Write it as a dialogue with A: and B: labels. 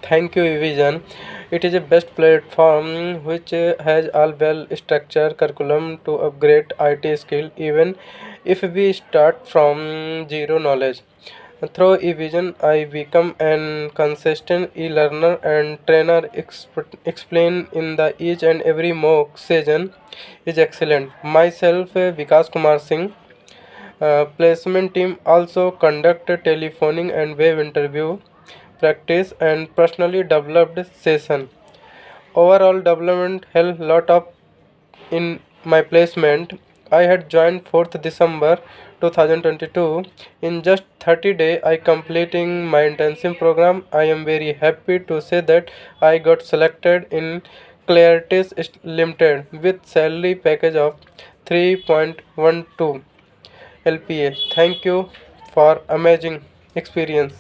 A: Thank you, Evision. It is a best platform which has all well structured curriculum to upgrade IT skill even if we start from zero knowledge. Through Evision, I become an consistent e-learner and trainer. Explain in the each and every mock session is excellent. Myself, Vikas Kumar Singh, placement team also conduct telephoning and web interview practice and personally developed session. Overall development held lot of in my placement. I had joined 4th December 2022. In just 30 days I completing my internship program. I am very happy to say that I got selected in Claritus Limited with salary package of 3.12 LPA. Thank you for amazing experience.